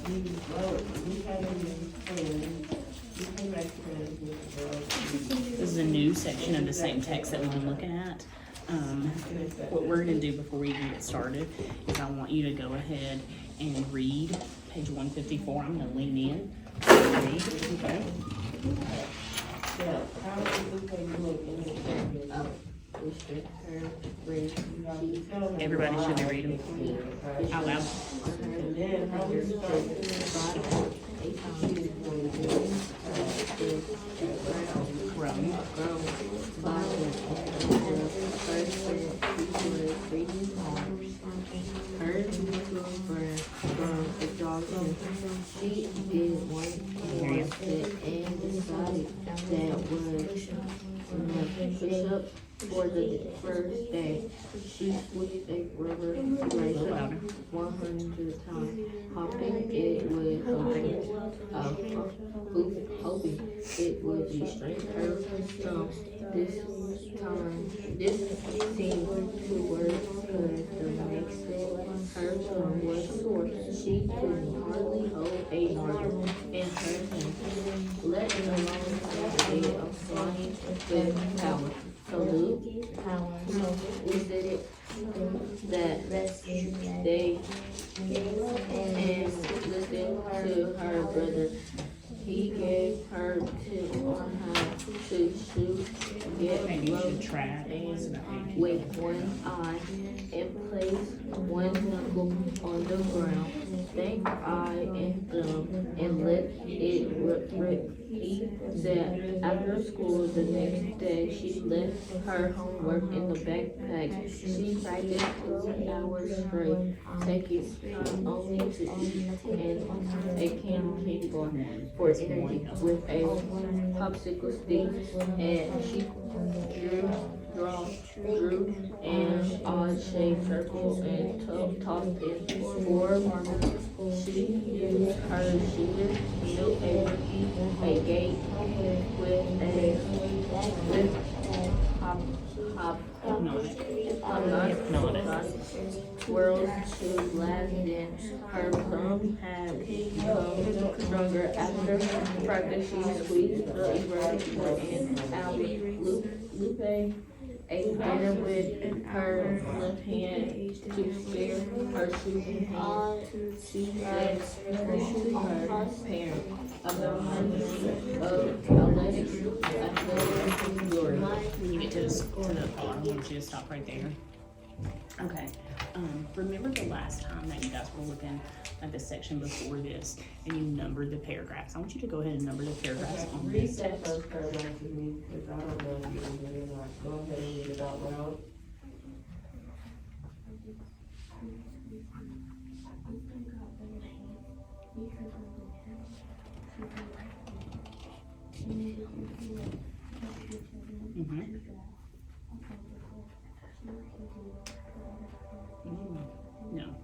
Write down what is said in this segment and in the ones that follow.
This is a new section of the same text that we've been looking at. What we're gonna do before we even get started is I want you to go ahead and read page 154. I'm gonna lean in. Read, okay? Everybody should be reading out loud. She did one and decided that was push up for the first day. She switched a rubber eraser 100 times, hoping it would be straight her thumb. This seemed to work because the next day her thumb was sore. She could hardly hold a marker in her hand, let alone a flying with power. Salute is it that they and listened to her brother. He gave her tips on how to shoot, get low, and with one eye, and place one knuckle on the ground. Thank eye and thumb, and let it rip. He said after school the next day she left her homework in the backpack. She practiced 2 hours straight, taking time only to eat and a candy bar for energy with a popsicle stick, and she drew an odd-shaped circle and tossed in 4 marbles. She used her scissors, built a gate with twirls to last. Then her thumb had become stronger after practice. She squeezed the eraser and out. Lupe ate dinner with her left hand to spare her shooting hand. She said to her parents, about athletics glory. When you get to the part, I want you to stop right there. Okay, remember the last time that you guys were looking at the section before this and you numbered the paragraphs? I want you to go ahead and number the paragraphs on this text. First paragraph to me, because I don't know if you're doing it. Go ahead and read it out loud. No,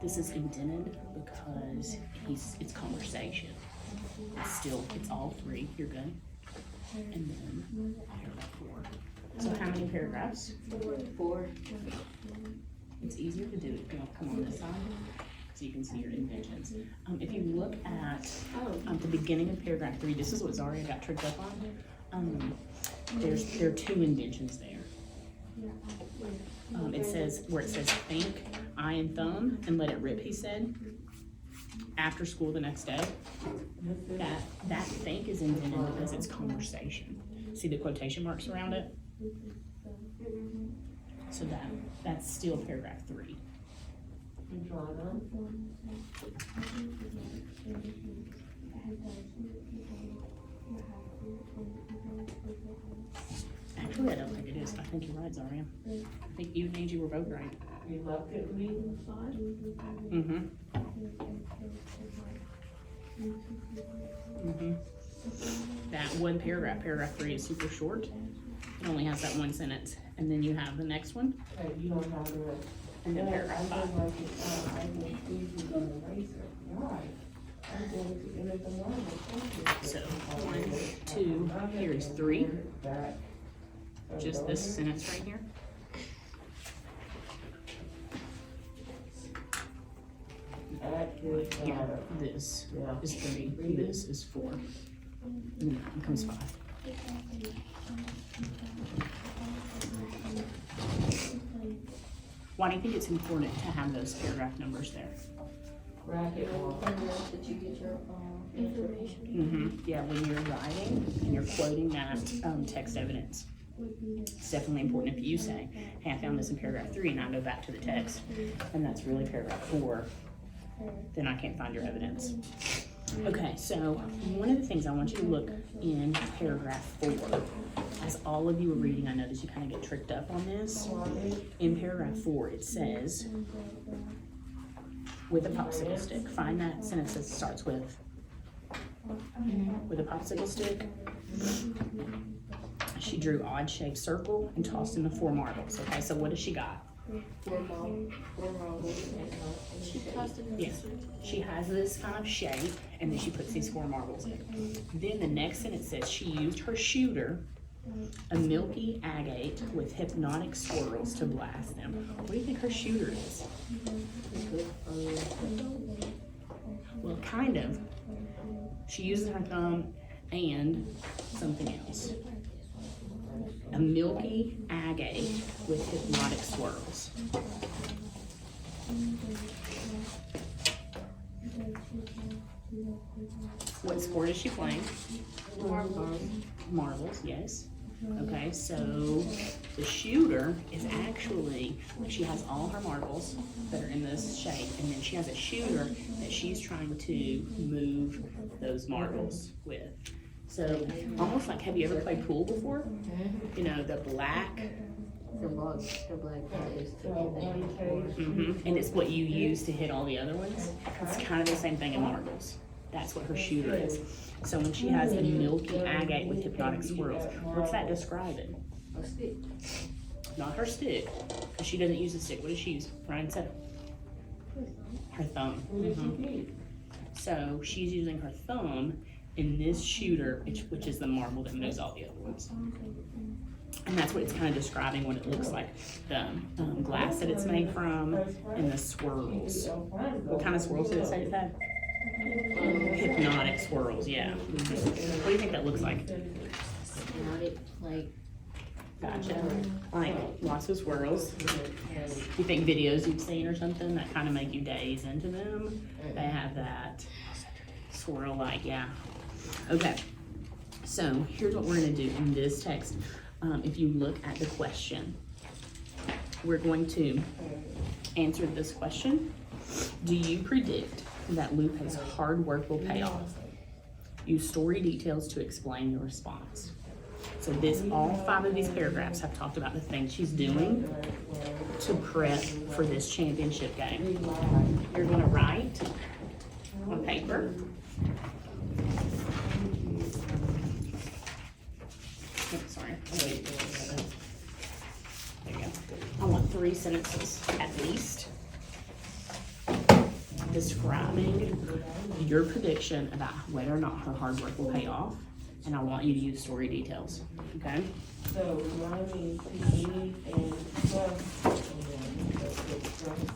this is indented because it's conversation. It's all 3. You're good. And then paragraph 4. So how many paragraphs? 4. It's easier to do it if you don't come on this side, so you can see your indentions. If you look at the beginning of paragraph 3, this is what Zaria got tricked up on. There are 2 indentions there. It says where it says think, eye and thumb, and let it rip, he said. After school the next day. That think is indented because it's conversation. See the quotation marks around it? So that's still paragraph 3. Actually, I don't think it is. I think you're right, Zaria. I think you and Angie were both right. You left it reading side? That one paragraph 3 is super short. It only has that one sentence. And then you have the next one. Okay, you don't have the rest. And then paragraph 5. So 1, 2, here is 3. Just this sentence right here. At It's, Yeah, this yeah. is 3, this is 4, and then that one comes 5. Why do you think it's important to have those paragraph numbers there? Bracket one. That you get your, information. Yeah, when you're writing and you're quoting that text evidence, it's definitely important if you say, hey, I found this in paragraph 3 and I go back to the text, and that's really paragraph 4, then I can't find your evidence. Okay, so one of the things I want you to look in paragraph 4, as all of you are reading, I notice you kind of get tricked up on this. In paragraph 4, it says, with a popsicle stick. Find that sentence that starts with a popsicle stick. She drew odd-shaped circle and tossed in the 4 marbles. Okay, so what does she got? 4 marbles. She tossed it in the Yeah. She has this kind of shape, and then she puts these 4 marbles in. Then the next sentence says she used her shooter, a milky agate with hypnotic swirls to blast them. What do you think her shooter is? Well, kind of. She uses her thumb and something else. A milky agate with hypnotic swirls. What sport is she playing? Marbles, yes. Okay, so the shooter is actually, she has all her marbles that are in this shape, and then she has a shooter that she's trying to move those marbles with. So almost like, have you ever played pool before? You know, the black. The black part is to get that. And it's what you use to hit all the other ones. It's kind of the same thing in marbles. That's what her shooter is. So when she has a milky agate with hypnotic swirls, what's that describing? A stick. Not her stick, because she doesn't use a stick. What does she use? Ryan said her thumb. So she's using her thumb in this shooter, which is the marble that moves all the other ones. And that's what it's kind of describing, what it looks like. The glass that it's made from, and the swirls. What kind of swirls did it say it had? Hypnotic swirls, yeah. What do you think that looks like? Hypnotic, like, Gotcha. Like lots of swirls. You think videos you've seen or something that kind of make you daze into them? They have that swirl, like, yeah. Okay. So here's what we're gonna do in this text. If you look at the question, we're going to answer this question. Do you predict that Lupe's hard work will pay off? Use story details to explain the response. So all 5 of these paragraphs have talked about the things she's doing to prep for this championship game. You're gonna write on paper. Oh, sorry. There you go. I want 3 sentences at least describing your prediction about whether or not her hard work will pay off, and I want you to use story details, okay? So remind me, PE and trust, and then let's get trust.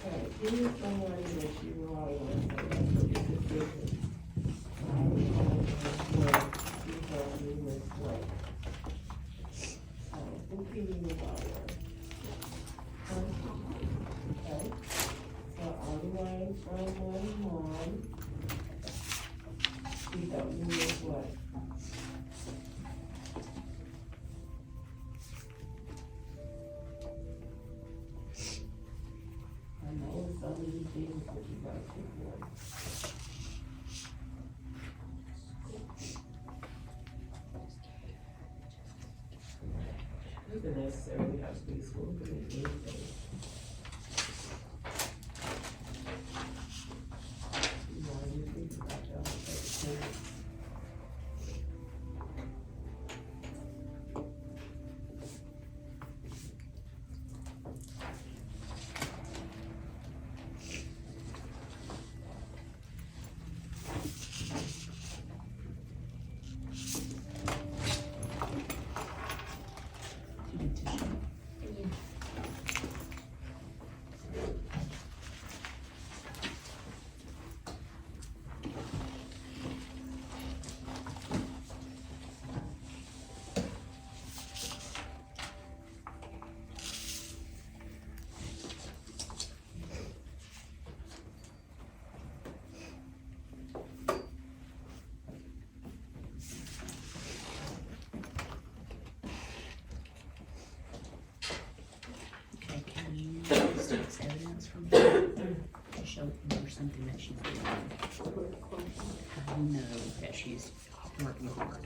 Okay, give me someone that you all want to know. Who can you move on? Okay, so all the way from 1 we don't use what? I know it's some of these things that you got to do. Doesn't necessarily have to be school, but it is. You know, you think about that, like, show her something that she's doing. I know that she's working hard.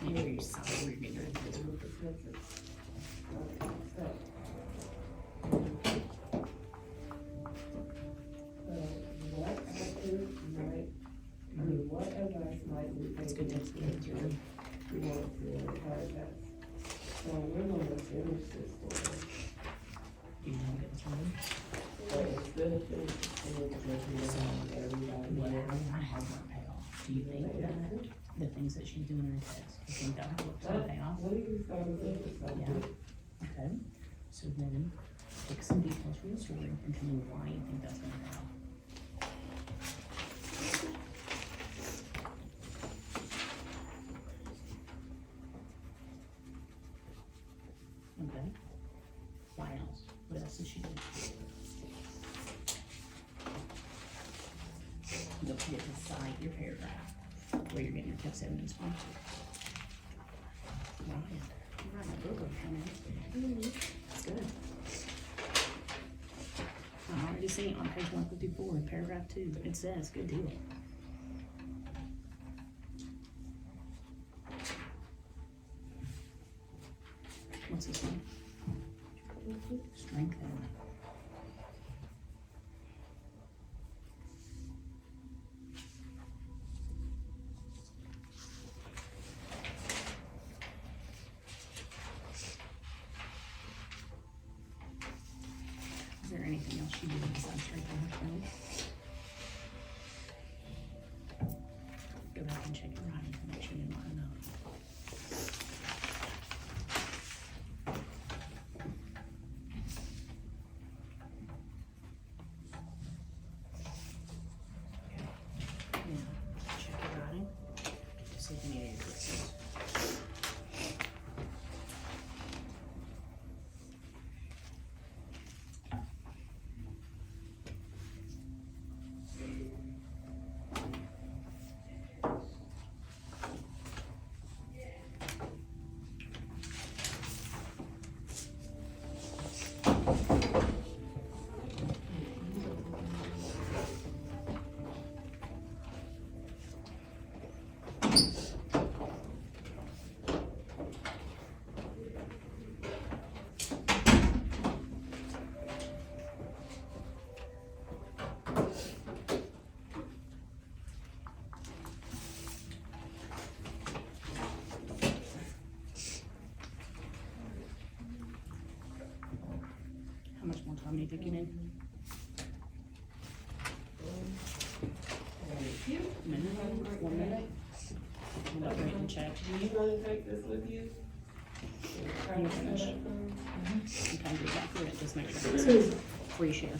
Make sure you sign where you're getting your Whatever might be. That's good to see. We want to do a hard test. So we're gonna finish this story. You don't get started. But it's gonna finish the story because we want everybody. Whatever her hard work pay off. Do you think that the things that she's doing in her test, you think that hard work's gonna pay off? What do you start with this? Yeah. Okay, so then pick some details from the story and tell me why you think that's gonna pay off. Okay, why else? What else did she do? Don't forget to cite your paragraph where you're getting your test evidence from. Right, you're writing a book on how many. That's good. I already seen it on page 154, paragraph 2. It says, good deal. What's this one? Strengthen. Is there anything else she did besides strengthen her skills? Go back and check your writing to make sure you didn't write enough. Yeah, check your writing. See if you need any fixes. How much more time do you think you need? Minute? 1 minute? I'll wait and check. Do you wanna take this with you? You finish. You can do that through it, just make sure it's free share.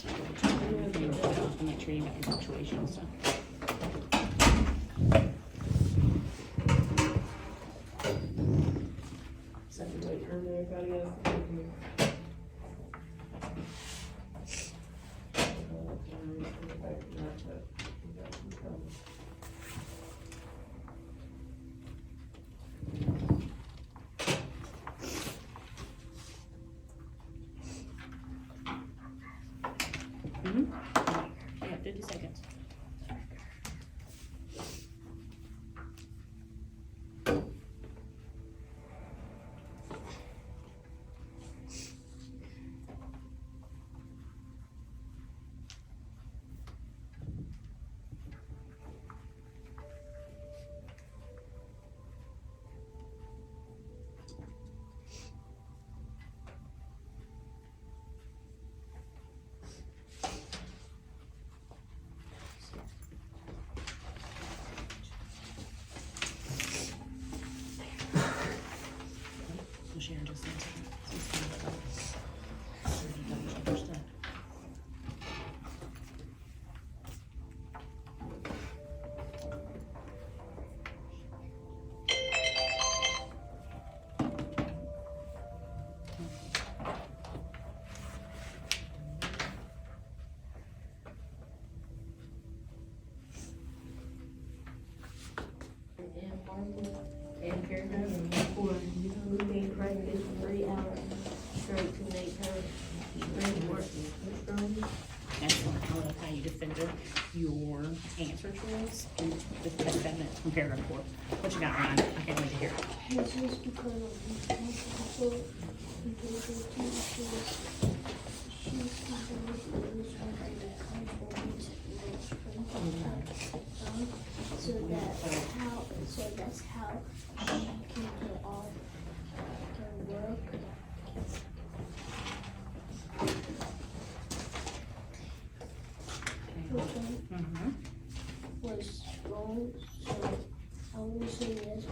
To make sure you got your punctuation and stuff. So you wait for everybody else to come here. Yeah, 50 seconds. paragraph 4, we practice for 3 hours straight to make her brain work stronger. Excellent. I love how you defended your answer choice and the text evidence from paragraph 4. What you got, Ryan? I can't wait to hear it. It's just because of so that's how she can get off her work. Mm-hmm. Was wrong, so I will say yes.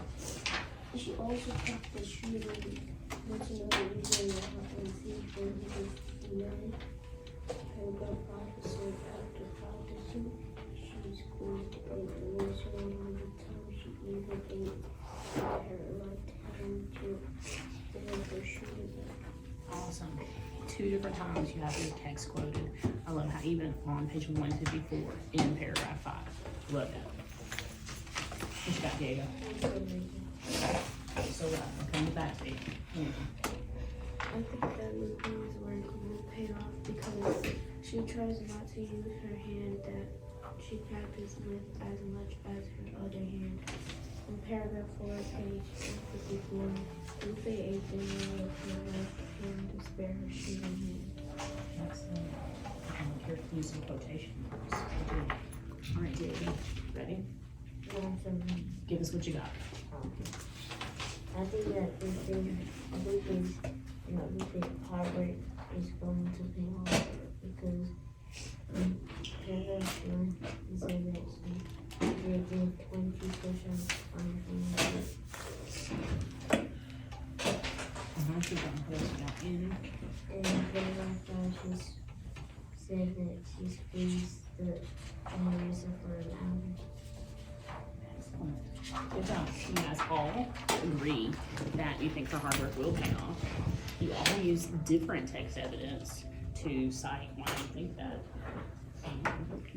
She also practiced shooting. Want to know the reason why and see if he was learn. Her grandfather after practicing, she's going to break the rules around the time she even ate her lifetime to have her shooting. Awesome. 2 different times you have your text quoted. I love how even on page 154 in paragraph 5. Love that. What you got, Diego? So I'm coming back to you. I think that Lucy's work will pay off because she tries not to use her hand that she practiced with as much as her other hand. In paragraph 4, page 54, Lupe ate dinner with her left hand to spare her shooting hand. Excellent. Here, use some quotation marks. All right, Diego. Ready? Give us what you got. I think that Lupe's hard work is going to pay off because paragraph 1, he said that she did 20 push-ups on her phone. Keep going. What else you got in? And paragraph 5, she said that she squeezed the eraser for an hour. Excellent. Good job. You guys all agree that you think her hard work will pay off. You all use different text evidence to cite why you think that.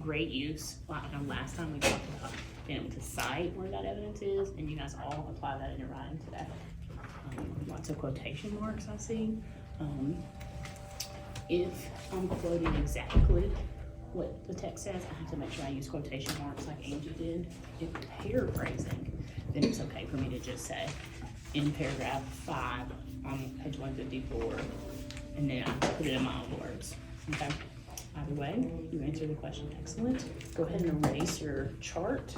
Great use. Last time we talked about being able to cite where that evidence is, and you guys all apply that in your writing today. Lots of quotation marks I see. If I'm quoting exactly what the text says, I have to make sure I use quotation marks like Angie did. If paraphrasing, then it's okay for me to just say in paragraph 5 on page 154, and then I put it in my own words. Okay. Either way, you answered the question excellent. Go ahead and erase your chart